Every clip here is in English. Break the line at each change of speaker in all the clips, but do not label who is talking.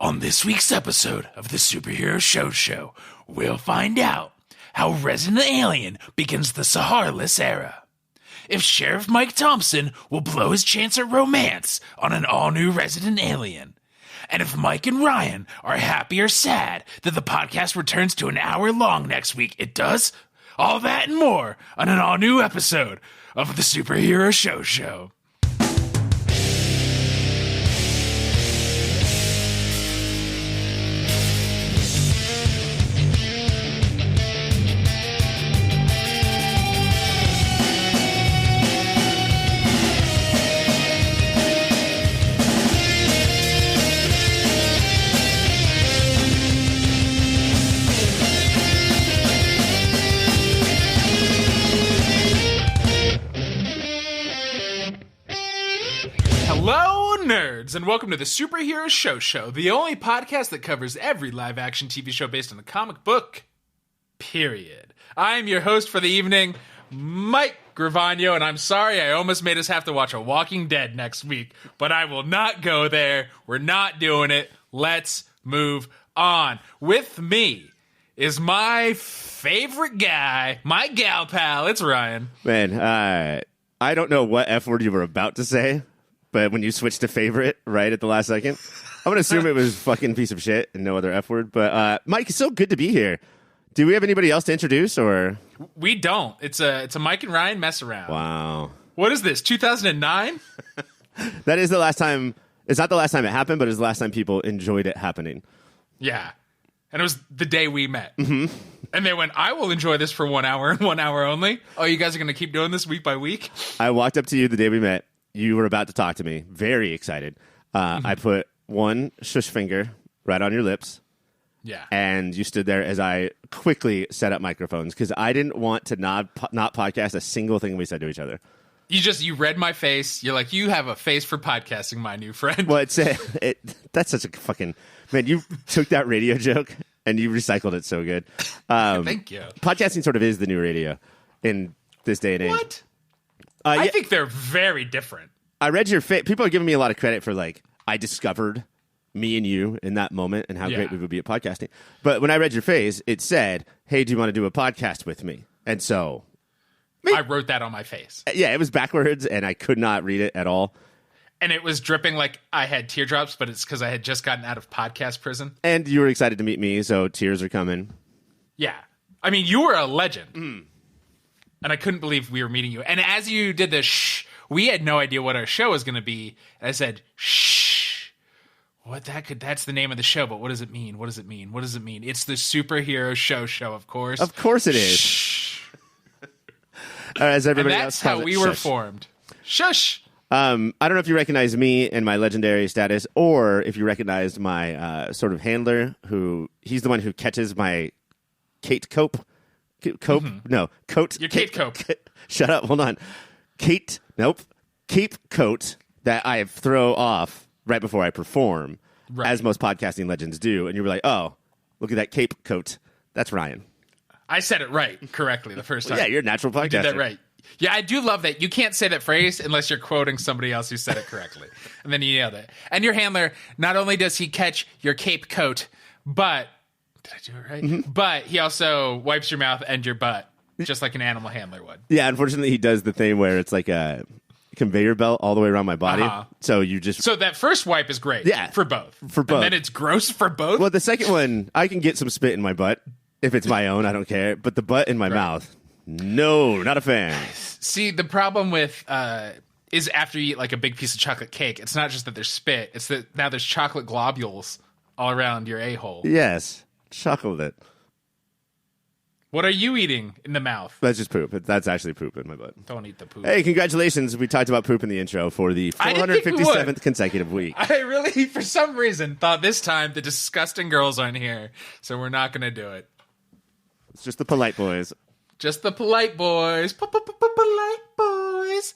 On this week's episode of the Superhero Show, we'll find out how Resident Alien begins the Saharless era, if Sheriff Mike Thompson will blow his chance at romance on an all-new Resident Alien, and if Mike and Ryan are happy or sad that the podcast returns to an hour long next week. It does? All that and more on an all-new episode of the Superhero Show. Hello, nerds, and welcome to the Superhero Show, the only podcast that covers every live-action TV show based on a comic book, period. I'm your host for the evening, Mike Gravano, and I'm sorry I almost made us have to watch a Walking Dead next week, but I will not go there. We're not doing it. Let's move on. With me is my favorite guy, my gal pal. It's Ryan.
Man, I don't know what F word you were about to say, but when you switched to favorite right at the last second, I'm going to assume it was fucking piece of shit and no other F word. But Mike, it's so good to be here. Do we have anybody else to introduce, or? We
don't. It's a Mike and Ryan mess around.
Wow.
What is this, 2009?
That is the last time. It's not the last time it happened, but it's the last time people enjoyed it happening.
Yeah. And it was the day we met.
Mm-hmm.
And they went, I will enjoy this for 1 hour and 1 hour only. Oh, you guys are going to keep doing this week by week?
I walked up to you the day we met. You were about to talk to me. Very excited. I put one shush finger right on your lips.
Yeah.
And you stood there as I quickly set up microphones because I didn't want to not podcast a single thing we said to each other.
You read my face. You're like, you have a face for podcasting, my new friend.
Well, that's such a fucking... Man, you took that radio joke and you recycled it so good.
Thank you.
Podcasting sort of is the new radio in this day and age.
What? I think they're very different.
I read your face. People are giving me a lot of credit for, like, I discovered me and you in that moment and how great we would be at podcasting. But when I read your face, it said, hey, do you want to do a podcast with me? And so...
I wrote that on my face.
Yeah, it was backwards, and I could not read it at all.
And it was dripping like I had teardrops, but it's because I had just gotten out of podcast prison.
And you were excited to meet me, so tears are coming.
Yeah. I mean, you were a legend. And I couldn't believe we were meeting you. And as you did the shh, we had no idea what our show was going to be. And I said, shh. That's the name of the show, but what does it mean? What does it mean? What does it mean? It's the Superhero Show, of course.
Of course it is.
Shh.
As everybody
and that's how we were formed. Shush.
I don't know if you recognize me and my legendary status, or if you recognized my sort of handler, he's the one who catches my Kate Cope. Cope? No. Coat.
Your Kate Cope.
Shut up. Hold on. Kate. Nope. Cape coat that I throw off right before I perform, as most podcasting legends do. And you were like, oh, look at that cape coat. That's Ryan.
I said it correctly the first time.
Yeah, you're a natural podcaster.
You did that right. Yeah, I do love that. You can't say that phrase unless you're quoting somebody else who said it correctly. And then you nailed it. And your handler, not only does he catch your cape coat, but... Did I do it right? Mm-hmm. But he also wipes your mouth and your butt, just like an animal handler would.
Yeah, unfortunately, he does the thing where it's like a conveyor belt all the way around my body. So
that first wipe is great.
Yeah.
For both.
And
then it's gross for both?
Well, the second one, I can get some spit in my butt. If it's my own, I don't care. But the butt in my mouth, no, not a fan.
See, the problem with is after you eat like a big piece of chocolate cake, it's not just that there's spit. It's that now there's chocolate globules all around your a-hole.
Yes. Chocolate.
What are you eating in the mouth?
That's just poop. That's actually poop in my butt.
Don't eat the poop.
Hey, congratulations. We talked about poop in the intro for the 457th consecutive week.
I really, for some reason, thought this time the disgusting girls aren't here, so we're not going to do it.
It's just the polite boys.
Just the polite boys. Polite boys.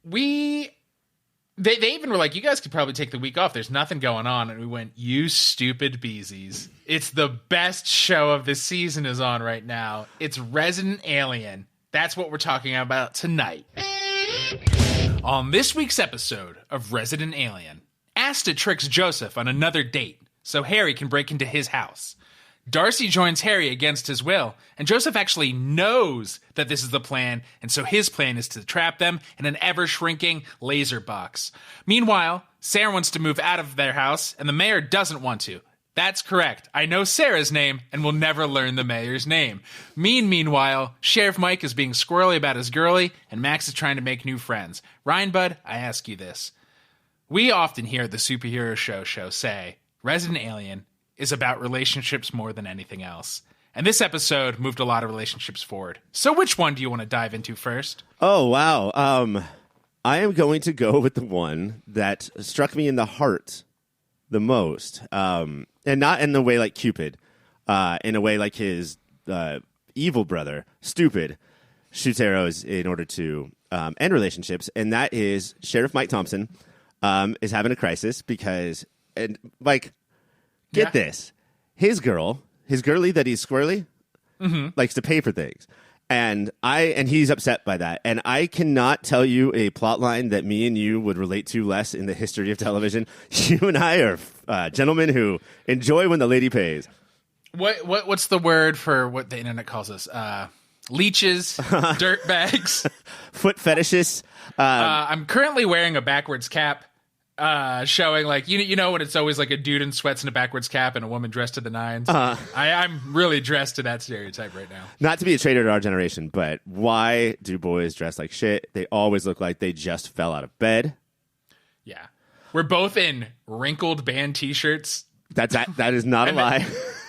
They even were like, you guys could probably take the week off. There's nothing going on. And we went, you stupid beesies. It's the best show of the season is on right now. It's Resident Alien. That's what we're talking about tonight. On this week's episode of Resident Alien, Asta tricks Joseph on another date, so Harry can break into his house. Darcy joins Harry against his will, and Joseph actually knows that this is the plan, and so his plan is to trap them in an ever-shrinking laser box. Meanwhile, Sarah wants to move out of their house, and the mayor doesn't want to. That's correct. I know Sarah's name, and will never learn the mayor's name. Meanwhile, Sheriff Mike is being squirrely about his girlie, and Max is trying to make new friends. Ryan Bud, I ask you this. We often hear the Superhero Show say, Resident Alien is about relationships more than anything else. And this episode moved a lot of relationships forward. So which one do you want to dive into first?
Oh, wow. I am going to go with the one that struck me in the heart the most. And not in the way like Cupid. In a way like his evil brother, Stupid, shoots arrows in order to end relationships. And that is Sheriff Mike Thompson is having a crisis because, and like... Get this. His girlie that he's squirrely, likes to pay for things. And he's upset by that. And I cannot tell you a plot line that me and you would relate to less in the history of television. You and I are gentlemen who enjoy when the lady pays.
What's the word for what the internet calls us? Leeches, dirt bags,
foot fetishists.
I'm currently wearing a backwards cap. Showing like you know when it's always like a dude in sweats and a backwards cap and a woman dressed to the nines. I'm really dressed to that stereotype right now.
Not to be a traitor to our generation, but why do boys dress like shit? They always look like they just fell out of bed.
Yeah, we're both in wrinkled band T-shirts.
That is not a lie.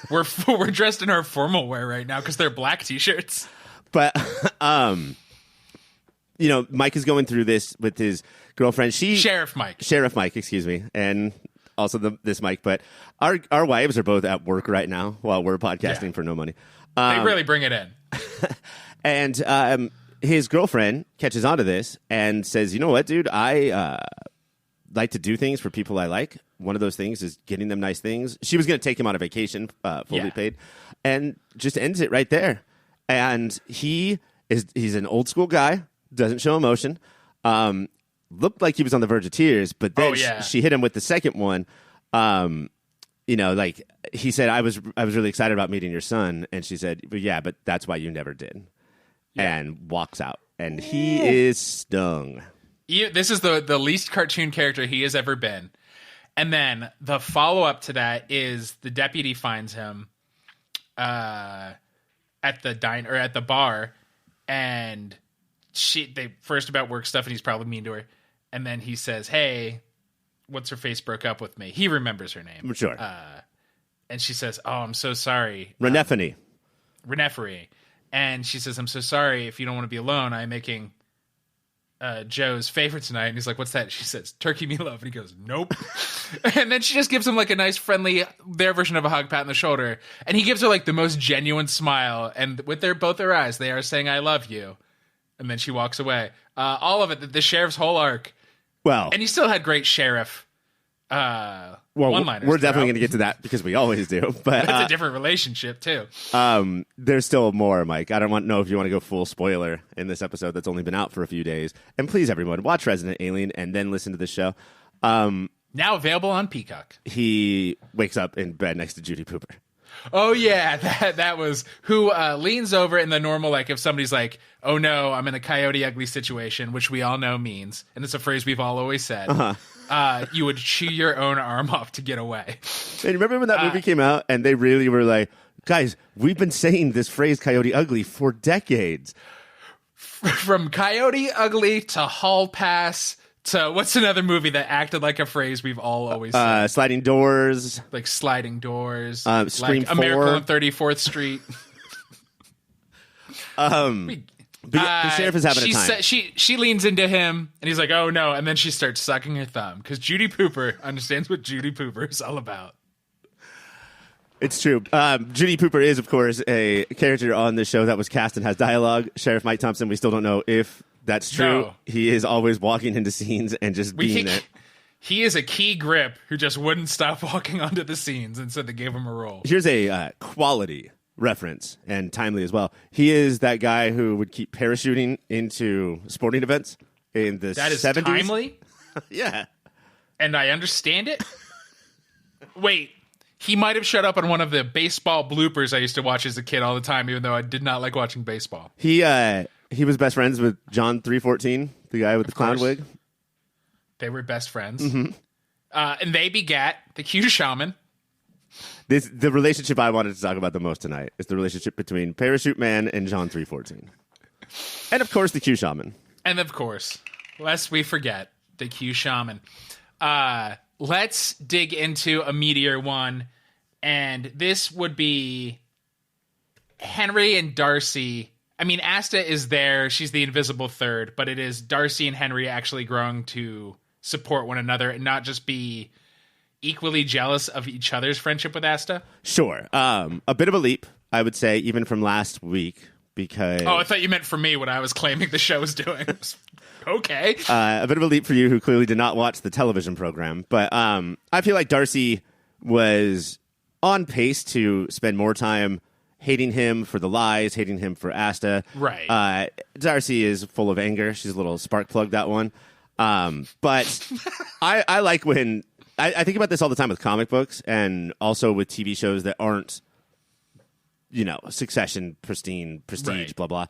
We're dressed in our formal wear right now because they're black T-shirts.
But Mike is going through this with his girlfriend.
Sheriff Mike,
excuse me, and also this Mike. But our wives are both at work right now while we're podcasting for no money.
They really bring it in.
And his girlfriend catches on to this and says, "You know what, dude? I like to do things for people I like. One of those things is getting them nice things." She was going to take him on a vacation, fully paid, and just ends it right there. And he's an old school guy, doesn't show emotion. Looked like he was on the verge of tears, but then she hit him with the second one. Like he said, I was really excited about meeting your son. And she said, but that's why you never did. Yeah. And walks out. And he is stung.
This is the least cartoon character he has ever been. And then the follow-up to that is the deputy finds him at the bar, and they first about work stuff, and he's probably mean to her. And then he says, "Hey, what's her face broke up with me." He remembers her name.
Sure.
And she says, "Oh, I'm so sorry."
Renephonie.
And she says, "I'm so sorry. If you don't want to be alone, I'm making Joe's favorite tonight." And he's like, "What's that?" She says, "Turkey meatloaf." And he goes, "Nope." And then she just gives him like a nice, friendly, their version of a hug, pat on the shoulder. And he gives her like the most genuine smile. And with both their eyes, they are saying, "I love you." And then she walks away. All of it, the sheriff's whole arc.
Well,
and he still had great sheriff one-liners.
We're definitely going to get to that because we always do. But
it's a different relationship too.
There's still more, Mike. I don't know if you want to go full spoiler in this episode that's only been out for a few days. And please, everyone, watch Resident Alien and then listen to this show.
Now available on Peacock.
He wakes up in bed next to Judy Pooper.
Oh yeah, that was who leans over in the normal, like if somebody's like, "Oh no, I'm in a Coyote Ugly situation," which we all know means, and it's a phrase we've all always said. You would chew your own arm off to get away.
And remember when that movie came out, and they really were like, "Guys, we've been saying this phrase Coyote Ugly for decades."
From Coyote Ugly to Hall Pass. So what's another movie that acted like a phrase we've all always said?
Sliding Doors.
Like Sliding Doors.
Scream
like
4.
A Miracle on 34th Street.
The sheriff is having a time.
She leans into him, and he's like, "Oh no," and then she starts sucking her thumb, because Judy Pooper understands what Judy Pooper is all about.
It's true. Judy Pooper is, of course, a character on the show that was cast and has dialogue. Sheriff Mike Thompson, we still don't know if that's true. No. He is always walking into scenes and just being there.
He is a key grip who just wouldn't stop walking onto the scenes, and so they gave him a role.
Here's a quality reference, and timely as well. He is that guy who would keep parachuting into sporting events in the 70s.
That is timely?
Yeah.
And I understand it? Wait, He might have showed up on one of the baseball bloopers I used to watch as a kid all the time, even though I did not like watching baseball.
He was best friends with John 314, the guy with the clown wig.
They were best friends. Mm-hmm. And they begat the Q Shaman.
The relationship I wanted to talk about the most tonight is the relationship between Parachute Man and John 314. And, of course, the Q Shaman.
And, of course, lest we forget, the Q Shaman. Let's dig into a meteor one. And this would be Henry and Darcy. I mean, Asta is there. She's the invisible third. But it is Darcy and Henry actually growing to support one another and not just be equally jealous of each other's friendship with Asta.
Sure. A bit of a leap, I would say, even from last week, because...
Oh, I thought you meant for me what I was claiming the show was doing. Okay.
A bit of a leap for you who clearly did not watch the television program. But I feel like Darcy was on pace to spend more time hating him for the lies, hating him for Asta.
Right.
Darcy is full of anger. She's a little spark plug, that one. But I like when... I think about this all the time with comic books and also with TV shows that aren't, Succession, Prestige,
right.
blah, blah.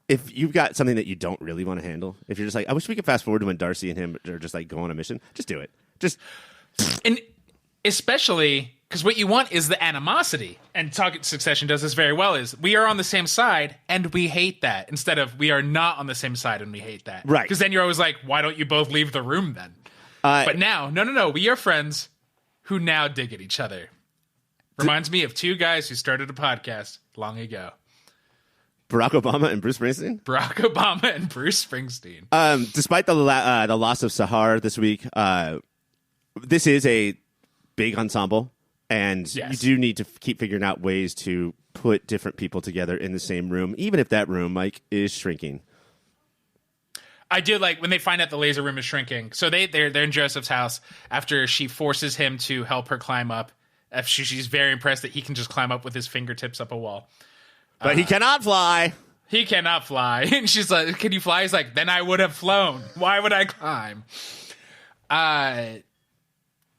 If you've got something that you don't really want to handle, if you're just like, I wish we could fast forward to when Darcy and him are just like go on a mission, just do it.
And especially because what you want is the animosity. And Succession does this very well is we are on the same side and we hate that instead of we are not on the same side and we hate that.
Right.
Because then you're always like, why don't you both leave the room then? But now, no. We are friends who now dig at each other. Reminds me of two guys who started a podcast long ago.
Barack Obama and Bruce Springsteen?
Barack Obama and Bruce Springsteen.
Despite the loss of Sahar this week, this is a big ensemble, and
yes.
You do need to keep figuring out ways to put different people together in the same room, even if that room, Mike, is shrinking.
I do like when they find out the laser room is shrinking. So they're in Joseph's house after she forces him to help her climb up. She's very impressed that he can just climb up with his fingertips up a wall.
But he cannot fly.
He cannot fly. And she's like, can you fly? He's like, then I would have flown. Why would I climb?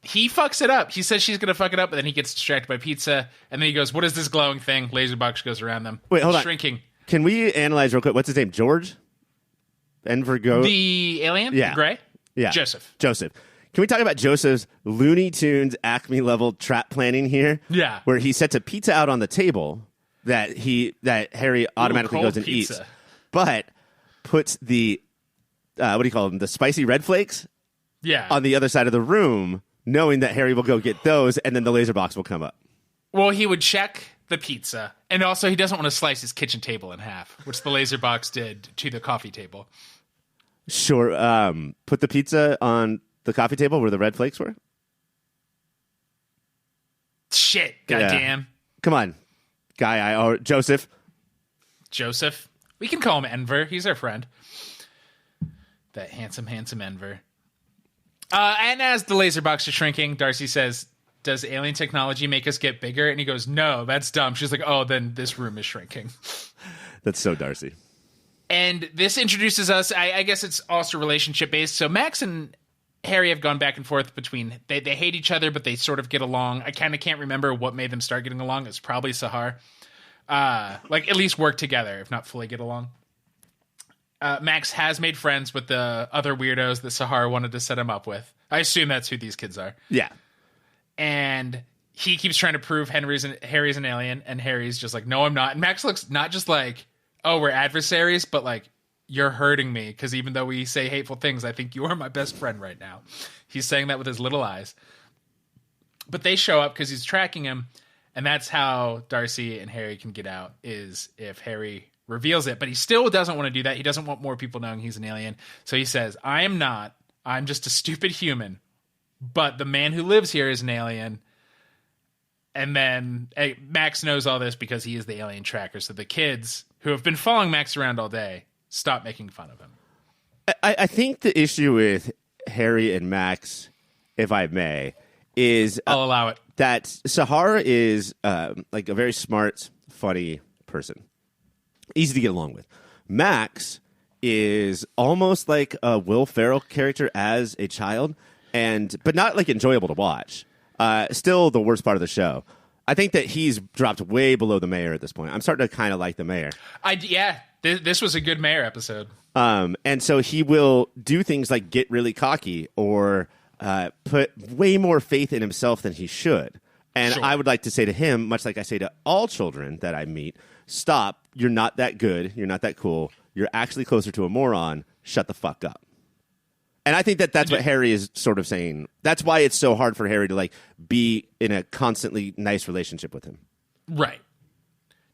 He fucks it up. He says she's going to fuck it up, but then he gets distracted by pizza. And then he goes, what is this glowing thing? Laser box goes around them.
Wait, hold on.
Shrinking.
Can we analyze real quick? What's his name? George? Envergo?
The alien?
Yeah.
Gray?
Yeah.
Joseph.
Can we talk about Joseph's Looney Tunes Acme level trap planning here?
Yeah.
Where he sets a pizza out on the table that Harry automatically goes and
pizza.
eats, but puts the what do you call them? The spicy red flakes.
Yeah.
On the other side of the room, knowing that Harry will go get those, and then the laser box will come up.
Well, he would check the pizza, and also he doesn't want to slice his kitchen table in half, which the laser box did to the coffee table.
Sure. Put the pizza on the coffee table where the red flakes were.
Shit. Goddamn.
Yeah. Come on, guy. Joseph.
We can call him Enver. He's our friend. That handsome Enver. And as the laser box is shrinking, Darcy says, does alien technology make us get bigger? And he goes, no, that's dumb. She's like, oh, then this room is shrinking.
That's so Darcy.
And this introduces us, I guess it's also relationship based. So Max and Harry have gone back and forth between, they hate each other, but they sort of get along. I kind of can't remember what made them start getting along. It's probably Sahar. Like at least work together, if not fully get along. Max has made friends with the other weirdos that Sahar wanted to set him up with. I assume that's who these kids are.
Yeah.
And he keeps trying to prove Harry's an alien, and Harry's just like, no, I'm not. And Max looks not just like, oh, we're adversaries, but like, you're hurting me, because even though we say hateful things, I think you are my best friend right now. He's saying that with his little eyes. But they show up because he's tracking him, and that's how Darcy and Harry can get out, is if Harry reveals it. But he still doesn't want to do that. He doesn't want more people knowing he's an alien. So he says, I am not. I'm just a stupid human. But the man who lives here is an alien. And then Max knows all this because he is the alien tracker. So the kids who have been following Max around all day stop making fun of him.
I think the issue with Harry and Max, if I may, is
I'll allow it.
That Sahar is like a very smart, funny person. Easy to get along with. Max is almost like a Will Ferrell character as a child, but not like enjoyable to watch. Still the worst part of the show. I think that he's dropped way below the mayor at this point. I'm starting to kind of like the mayor.
This was a good mayor episode.
And so he will do things like get really cocky or put way more faith in himself than he should. And
Sure.
I would like to say to him, much like I say to all children that I meet, stop. You're not that good. You're not that cool. You're actually closer to a moron. Shut the fuck up. And I think that that's what Harry is sort of saying. That's why it's so hard for Harry to be in a constantly nice relationship with him.
Right.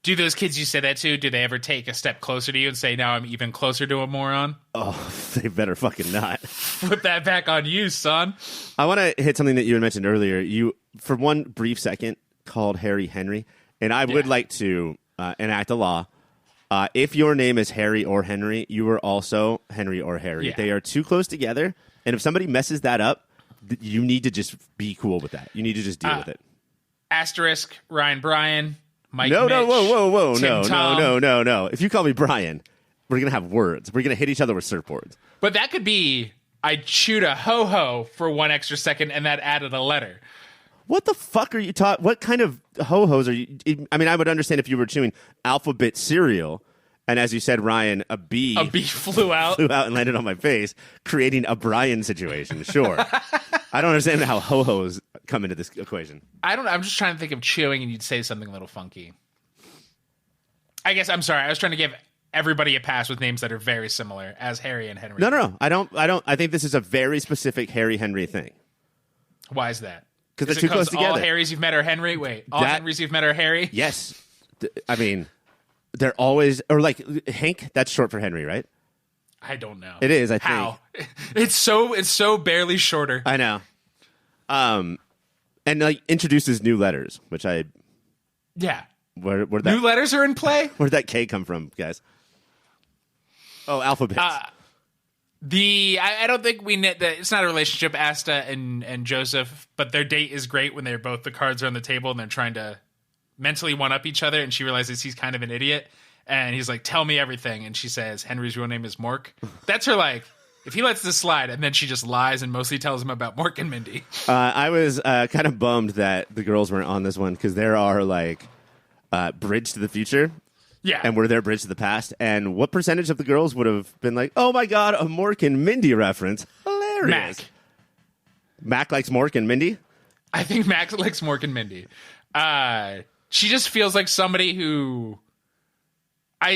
Do those kids you say that to, do they ever take a step closer to you and say, now I'm even closer to a moron?
Oh, they better fucking not.
Flip that back on you, son.
I want to hit something that you had mentioned earlier. You, for one brief second, called Harry Henry. And I would like to enact a law. If your name is Harry or Henry, you are also Henry or Harry.
Yeah.
They are too close together. And if somebody messes that up, you need to just be cool with that. You need to just deal with it.
Asterisk, Ryan Bryan, Mike
No,
Mitch,
whoa.
Tim Tom.
No. If you call me Brian, we're going to have words. We're going to hit each other with surfboards.
But that could be, I chewed a ho-ho for 1 extra second and that added a letter.
What the fuck are you talking? What kind of ho-hos are you? I mean, I would understand if you were chewing alphabet cereal, and as you said, Ryan, a bee
Flew out
and landed on my face, creating a Brian situation. Sure. I don't understand how ho-hos come into this equation.
I'm just trying to think of chewing and you'd say something a little funky. I guess, I'm sorry. I was trying to give everybody a pass with names that are very similar as Harry and Henry.
No. I don't. I think this is a very specific Harry Henry thing.
Why is that?
Because they're too close together.
All Harrys you've met are Henry? Wait, all Henrys you've met are Harry?
Yes. I mean, they're always, or Hank, that's short for Henry, right?
I don't know.
It is, I think.
How? It's so barely shorter.
I know. And introduces new letters, which
Yeah.
Where that,
New letters are in play?
Where'd that K come from, guys? Oh, alphabets.
I don't think it's not a relationship, Asta and Joseph, but their date is great when the cards are on the table and they're trying to mentally one-up each other, and she realizes he's kind of an idiot, and he's like, tell me everything, and she says, Henry's real name is Mork. That's her, if he lets this slide, and then she just lies and mostly tells him about Mork and Mindy.
I was kind of bummed that the girls weren't on this one, because there are, Bridge to the Future.
Yeah.
And we're their bridge to the past. And what percentage of the girls would have been like, oh my God, a Mork and Mindy reference? Hilarious. Mac likes Mork and Mindy?
I think Mac likes Mork and Mindy. She just feels like somebody who...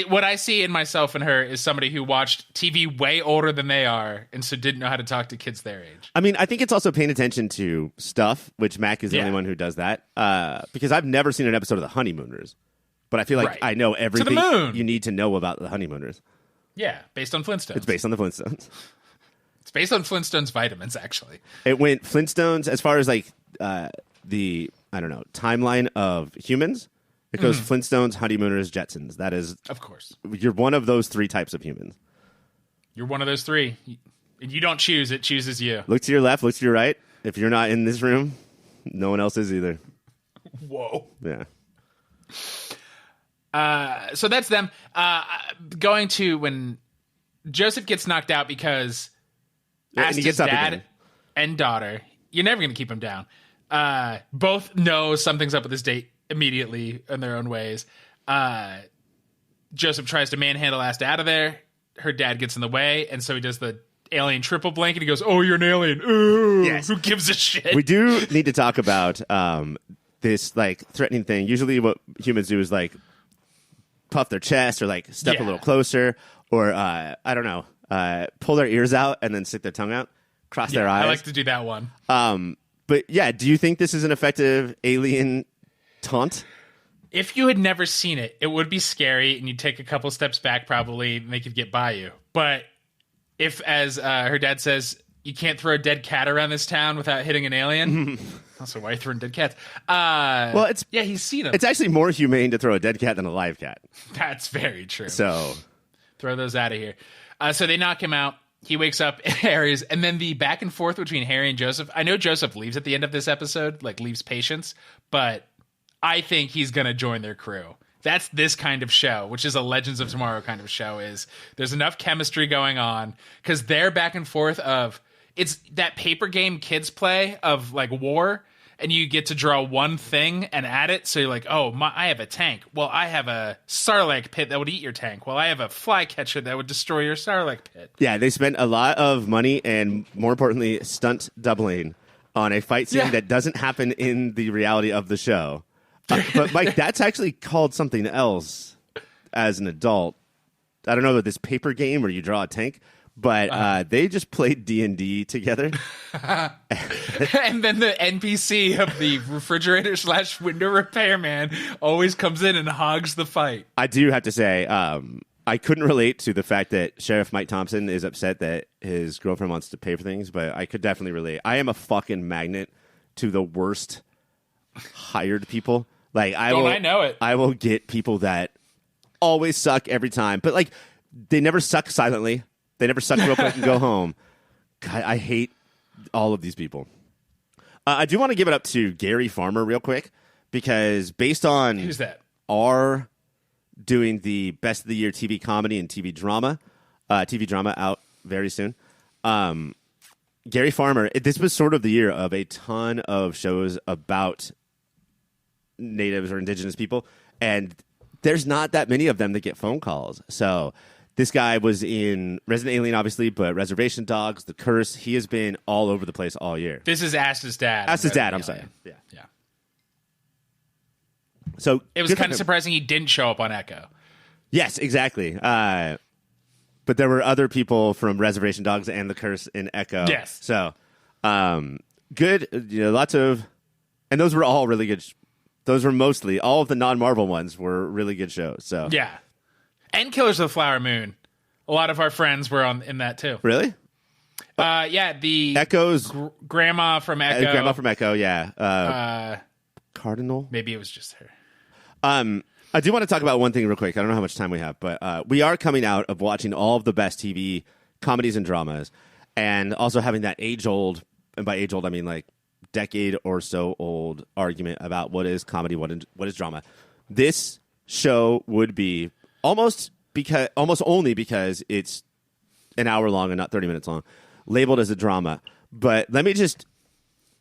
what I see in myself and her is somebody who watched TV way older than they are and so didn't know how to talk to kids their age.
I mean, I think it's also paying attention to stuff, which Mac is the only one who does that. Because I've never seen an episode of The Honeymooners. But I feel like I know everything you need to know about the Honeymooners.
Yeah, based on Flintstones.
It's based on the Flintstones.
It's based on Flintstones vitamins, actually.
It went Flintstones as far as the, I don't know, timeline of humans. It goes Flintstones, Honeymooners, Jetsons. That is...
Of course.
You're one of those three types of humans.
You're one of those three. And you don't choose, it chooses you.
Look to your left, look to your right. If you're not in this room, no one else is either.
Whoa.
Yeah.
So that's them. Going to when Joseph gets knocked out because Asta's dad and daughter, you're never going to keep him down. Both know something's up with this date immediately in their own ways. Joseph tries to manhandle Asta out of there. Her dad gets in the way, and so he does the alien triple blank, and he goes, "Oh, you're an alien. Ooh, yes. Who gives a shit?"
We do need to talk about this threatening thing. Usually, what humans do is puff their chest or step a little closer, or I don't know, pull their ears out and then stick their tongue out, cross their eyes.
I like to do that one.
But yeah, do you think this is an effective alien taunt?
If you had never seen it, it would be scary, and you'd take a couple steps back probably, and they could get by you. But if, as her dad says, you can't throw a dead cat around this town without hitting an alien. Also, why are you throwing dead cats?
Well,
he's seen them.
It's actually more humane to throw a dead cat than a live cat.
That's very true.
So
throw those out of here. So they knock him out. He wakes up in Harry's, and then the back and forth between Harry and Joseph. I know Joseph leaves at the end of this episode, leaves Patience, but I think he's going to join their crew. That's this kind of show, which is a Legends of Tomorrow kind of show. Is there's enough chemistry going on because they're back and forth of it's that paper game kids play of war, and you get to draw one thing and add it. So you're like, oh, I have a tank. Well, I have a Sarlacc pit that would eat your tank. Well, I have a flycatcher that would destroy your Sarlacc pit.
Yeah, they spent a lot of money and, more importantly, stunt doubling on a fight scene that doesn't happen in the reality of the show. But, Mike, that's actually called something else as an adult. I don't know about this paper game where you draw a tank, but they just played D&D together.
And then the NPC of the refrigerator / window repairman always comes in and hogs the fight.
I do have to say, I couldn't relate to the fact that Sheriff Mike Thompson is upset that his girlfriend wants to pay for things, but I could definitely relate. I am a fucking magnet to the worst hired people. Like,
I know it.
I will get people that always suck every time, but like they never suck silently. They never suck real quick and go home. God, I hate all of these people. I do want to give it up to Gary Farmer real quick because based on
who's that?
Our doing the best of the year TV comedy and TV drama out very soon. Gary Farmer, this was sort of the year of a ton of shows about natives or indigenous people, and there's not that many of them that get phone calls. So this guy was in Resident Alien, obviously, but Reservation Dogs, The Curse, he has been all over the place all year.
This is Asta's dad.
Asta's dad, I'm sorry. Yeah. So
it was kind of surprising he didn't show up on Echo.
Yes, exactly. But there were other people from Reservation Dogs and The Curse in Echo.
Yes.
So good. Lots of, and those were all really good. Those were mostly all of the non-Marvel ones were really good shows. So
yeah, and Killers of the Flower Moon. A lot of our friends were in that too.
Really?
Yeah. The
Echo's
grandma from Echo.
Grandma from Echo. Yeah. Cardinal.
Maybe it was just her.
I do want to talk about one thing real quick. I don't know how much time we have, but we are coming out of watching all of the best TV comedies and dramas, and also having that age-old, and by age-old I mean like decade or so old argument about what is comedy, what is drama. This show would be almost only because it's an hour long and not 30 minutes long, labeled as a drama. But let me just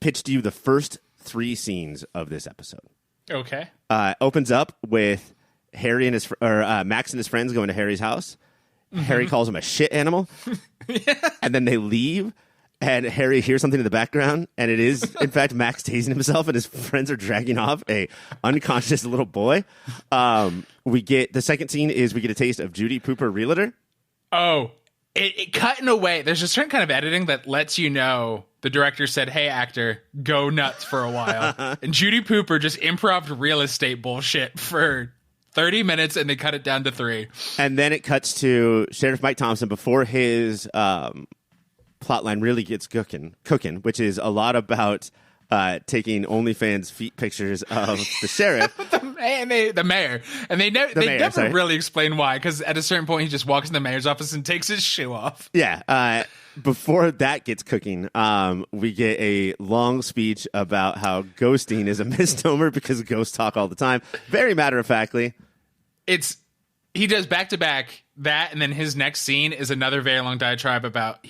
pitch to you the first 3 scenes of this episode.
Okay.
Opens up with Harry and Max and his friends going to Harry's house. Mm-hmm. Harry calls him a shit animal. And then they leave, and Harry hears something in the background, and it is, in fact, Max tasing himself, and his friends are dragging off a unconscious little boy. We get the second scene is we get a taste of Judy Pooper Realtor.
Oh, it cut in a way. There's a certain kind of editing that lets you know the director said, hey, actor, go nuts for a while. And Judy Pooper just improv real estate bullshit for 30 minutes, and they cut it down to 3.
And then it cuts to Sheriff Mike Thompson before his plotline really gets cooking, which is a lot about taking OnlyFans feet pictures of the sheriff.
the mayor. And they never really explain why, because at a certain point he just walks in the mayor's office and takes his shoe off.
Yeah. Before that gets cooking, we get a long speech about how ghosting is a misnomer because ghosts talk all the time. Very matter-of-factly.
He does back-to-back that, and then his next scene is another very long diatribe about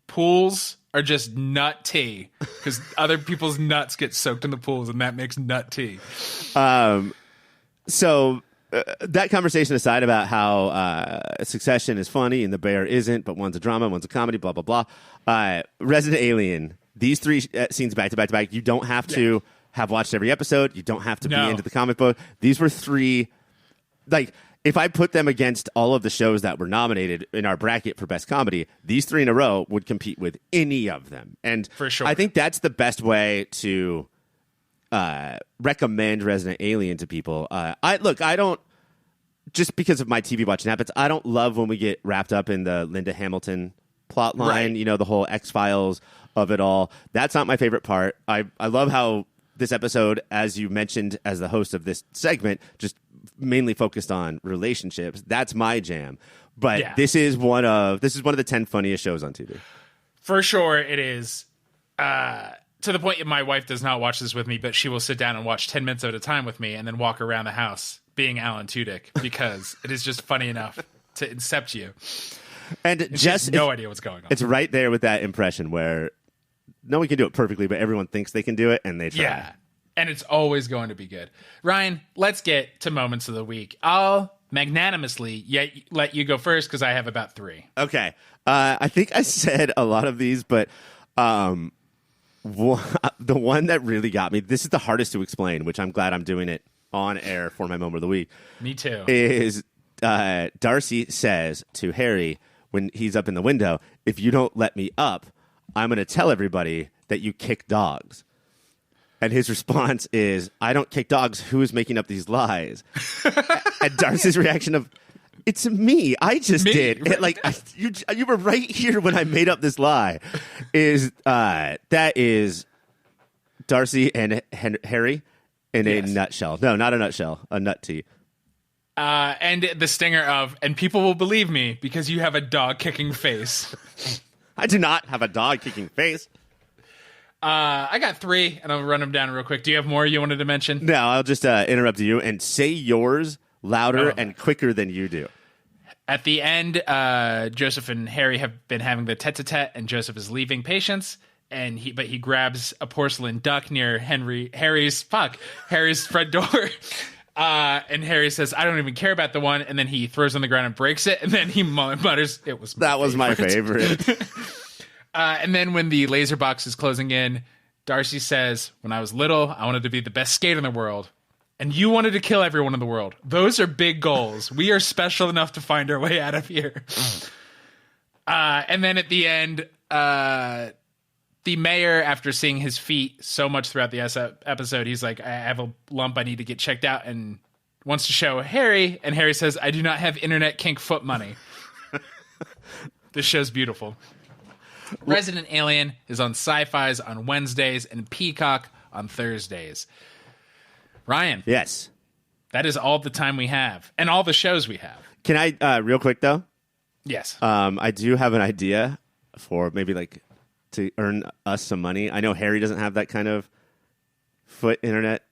pools are just nut tea because other people's nuts get soaked in the pools, and that makes nut tea.
So that conversation aside about how Succession is funny and The Bear isn't, but one's a drama, one's a comedy, blah, blah, blah. Resident Alien, these 3 scenes back to back to back, you don't have to have watched every episode. You don't have to be into the comic book. These were 3, like, if I put them against all of the shows that were nominated in our bracket for best comedy, these 3 in a row would compete with any of them. And
for sure,
I think that's the best way to recommend Resident Alien to people. I don't, just because of my TV watching habits, I don't love when we get wrapped up in the Linda Hamilton plot line,
right.
The whole X-Files of it all. That's not my favorite part. I love how this episode, as you mentioned as the host of this segment, just mainly focused on relationships. That's my jam. But this is one of the 10 funniest shows on TV.
For sure it is. To the point that my wife does not watch this with me, but she will sit down and watch 10 minutes at a time with me and then walk around the house being Alan Tudyk because it is just funny enough to incept you.
And
she has no idea what's going on.
It's right there with that impression where no one can do it perfectly, but everyone thinks they can do it, and they try.
Yeah. And it's always going to be good. Ryan, let's get to moments of the week. I'll magnanimously let you go first because I have about 3.
Okay. I think I said a lot of these, but the one that really got me, this is the hardest to explain, which I'm glad I'm doing it on air for my moment of the week.
Me too.
Is Darcy says to Harry when he's up in the window, if you don't let me up, I'm going to tell everybody that you kick dogs. And his response is, I don't kick dogs. Who is making up these lies? And Darcy's reaction of, it's me. I just did. Right. Like, you were right here when I made up this lie. That is Darcy and Harry in a nutshell. No, not a nutshell. A nut tea.
And the stinger of, and people will believe me because you have a dog-kicking face.
I do not have a dog-kicking face.
I got 3, and I'll run them down real quick. Do you have more you wanted to mention?
No, I'll just interrupt you and say yours louder and quicker than you do.
At the end, Joseph and Harry have been having the tete-a-tete, and Joseph is leaving Patience, and he grabs a porcelain duck near Harry's front door. And Harry says, I don't even care about the one, and then he throws it on the ground and breaks it, and then he mutters, that was my favorite. And then when the laser box is closing in, Darcy says, when I was little, I wanted to be the best skater in the world. And you wanted to kill everyone in the world. Those are big goals. We are special enough to find our way out of here. And then at the end, the mayor, after seeing his feet so much throughout the episode, he's like, I have a lump. I need to get checked out, and wants to show Harry. And Harry says, I do not have internet kink foot money. This show's beautiful. Resident Alien is on Sci-Fi's on Wednesdays and Peacock on Thursdays. Ryan.
Yes.
That is all the time we have and all the shows we have.
Can I, real quick though?
Yes.
I do have an idea for maybe like to earn us some money. I know Harry doesn't have that kind of foot internet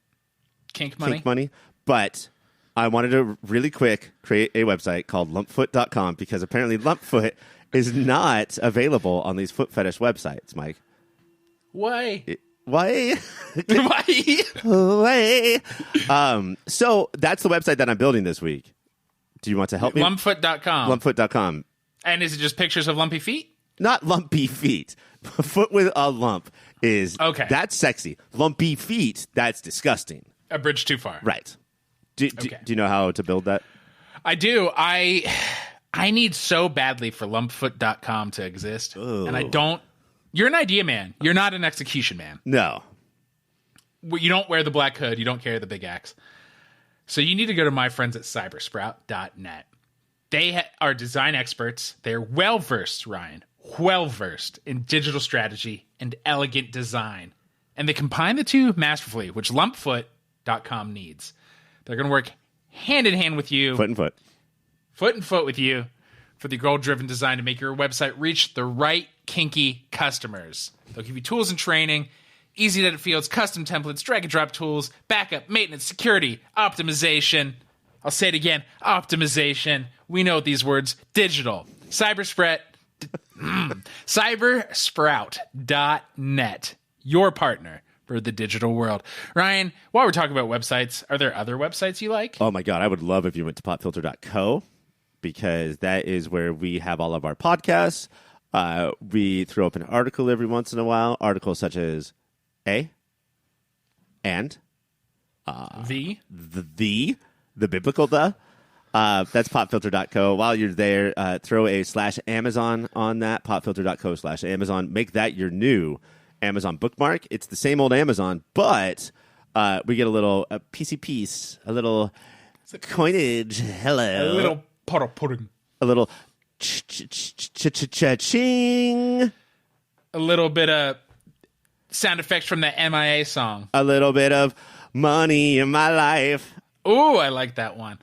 kink money,
but I wanted to really quick create a website called lumpfoot.com because apparently Lumpfoot is not available on these foot fetish websites, Mike.
Why?
Why?
Why?
So that's the website that I'm building this week. Do you want to help me?
Lumpfoot.com.
Lumpfoot.com.
And is it just pictures of lumpy feet?
Not lumpy feet. Foot with a lump is okay. That's sexy. Lumpy feet, that's disgusting.
A bridge too far.
Right. Do you know how to build that?
I do. I need so badly for lumpfoot.com to exist. Ooh. And I don't. You're an idea man. You're not an execution man.
No.
You don't wear the black hood. You don't carry the big axe. So you need to go to my friends at cybersprout.net. They are design experts. They're well-versed, Ryan, well-versed in digital strategy and elegant design. And they combine the two masterfully, which lumpfoot.com needs. They're going to work hand in hand with you.
Foot in foot.
Foot in foot with you for the goal-driven design to make your website reach the right kinky customers. They'll give you tools and training, easy to edit fields, custom templates, drag-and-drop tools, backup, maintenance, security, optimization. I'll say it again, optimization. We know these words. Digital. Cybersprout.net. Your partner for the digital world. Ryan, while we're talking about websites, are there other websites you like?
Oh my God, I would love if you went to popfilter.co because that is where we have all of our podcasts. We throw up an article every once in a while. Articles such as the biblical the. That's popfilter.co. While you're there, throw a /Amazon on that, popfilter.co/Amazon. Make that your new Amazon bookmark. It's the same old Amazon, but we get a little piecey piece, a little coinage. Hello.
A little pot of pudding.
A little cha-ching.
A little bit of sound effects from the MIA song.
A little bit of money in my life.
Ooh, I like that one.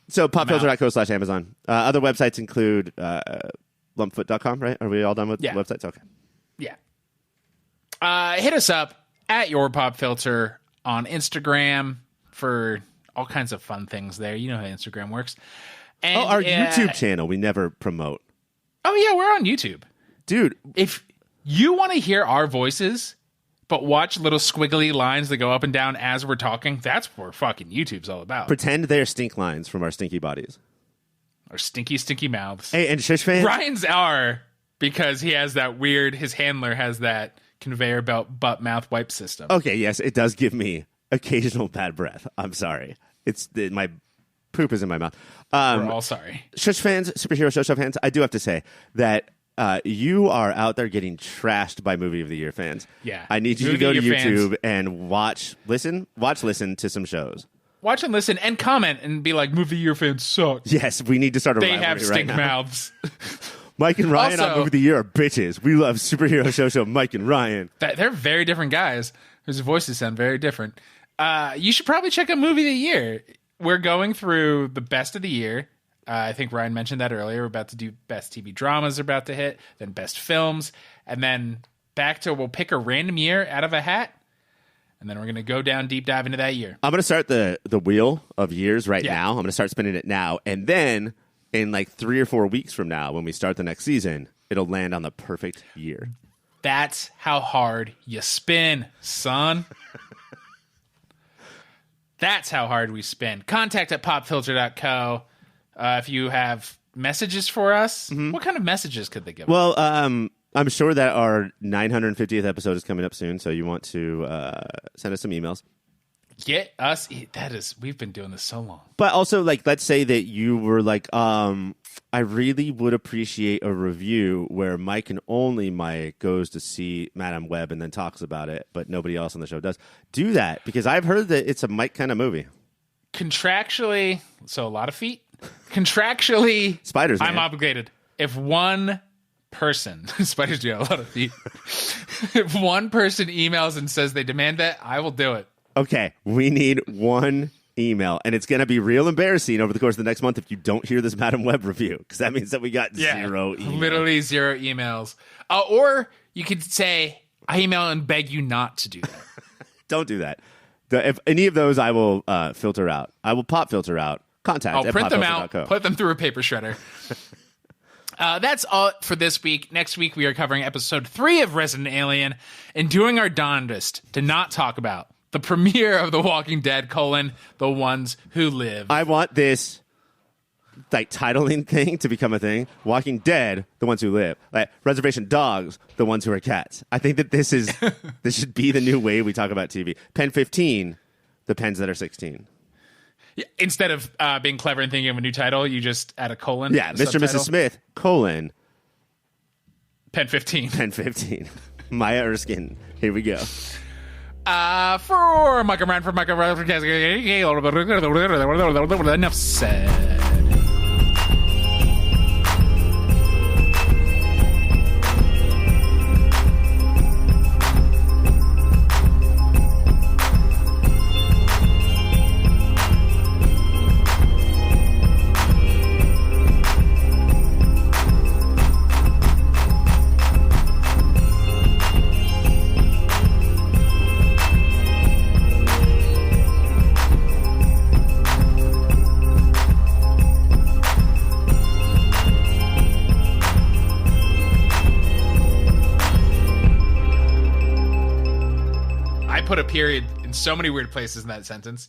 So popfilter.co/Amazon. Other websites include lumpfoot.com, right? Are we all done with websites? Okay.
Yeah. Hit us up at Your Pop Filter on Instagram for all kinds of fun things there. You know how Instagram works. And,
our YouTube channel we never promote.
Oh, yeah, we're on YouTube.
Dude.
If you want to hear our voices but watch little squiggly lines that go up and down as we're talking. That's what fucking YouTube's all about.
Pretend they're stink lines from our stinky bodies.
Our stinky, stinky mouths.
Hey, and Shush fans.
Ryan's are because he has that weird, his handler has that conveyor belt butt mouth wipe system.
Okay, yes, it does give me occasional bad breath. I'm sorry. My poop is in my mouth.
We're all sorry.
Shush fans, superhero Shush fans, I do have to say that you are out there getting trashed by Movie of the Year fans.
Yeah.
I need you to go to YouTube and listen to some shows.
Watch and listen and comment and be like, Movie of the Year fans suck.
Yes, we need to start a
They
rivalry
have stink
right now.
mouths.
Mike and Ryan
Also-
on Movie of the Year are bitches. We love superhero show Mike and Ryan.
They're very different guys whose voices sound very different. You should probably check out Movie of the Year. We're going through the best of the year. I think Ryan mentioned that earlier. We're about to do best TV dramas are about to hit, then best films, and then back to we'll pick a random year out of a hat, and then we're going to go down deep dive into that year.
I'm going to start the wheel of years right
Yeah.
now. I'm going to start spinning it now. And then in like 3 or 4 weeks from now, when we start the next season, it'll land on the perfect year.
That's how hard you spin, son. That's how hard we spin. Contact at popfilter.co. If you have messages for us, what kind of messages could they give us?
Well, I'm sure that our 950th episode is coming up soon, so you want to send us some emails.
Get us. We've been doing this so long.
But also, like, let's say that you were like, I really would appreciate a review where Mike and only Mike goes to see Madame Web and then talks about it, but nobody else on the show does. Do that, because I've heard that it's a Mike kind of movie.
Contractually, so a lot of feet. Contractually,
Spiders, man.
I'm obligated. If one person, spiders do have a lot of feet. If one person emails and says they demand that, I will do it.
Okay, we need one email, and it's going to be real embarrassing over the course of the next month if you don't hear this Madam Web review, because that means that we got zero emails.
Literally 0 emails. Or you could say, I email and beg you not to do that.
Don't do that. If any of those, I will filter out. I will pop filter out. Contact
I'll
at
print them out,
popfilter.co.
put them through a paper shredder. That's all for this week. Next week, we are covering episode 3 of Resident Alien and doing our darndest to not talk about the premiere of The Walking Dead, The Ones Who Live.
I want this like titling thing to become a thing. Walking Dead, The Ones Who Live. Like Reservation Dogs, The Ones Who Are Cats. I think that this should be the new way we talk about TV. Pen 15, the pens that are 16.
Yeah, instead of being clever and thinking of a new title, you just add a colon.
Yeah, Mr. and Mrs. Smith,
Pen 15.
Pen 15. Maya Erskine. Here we go.
For Michael Ryan, enough said. Put a period in so many weird places in that sentence.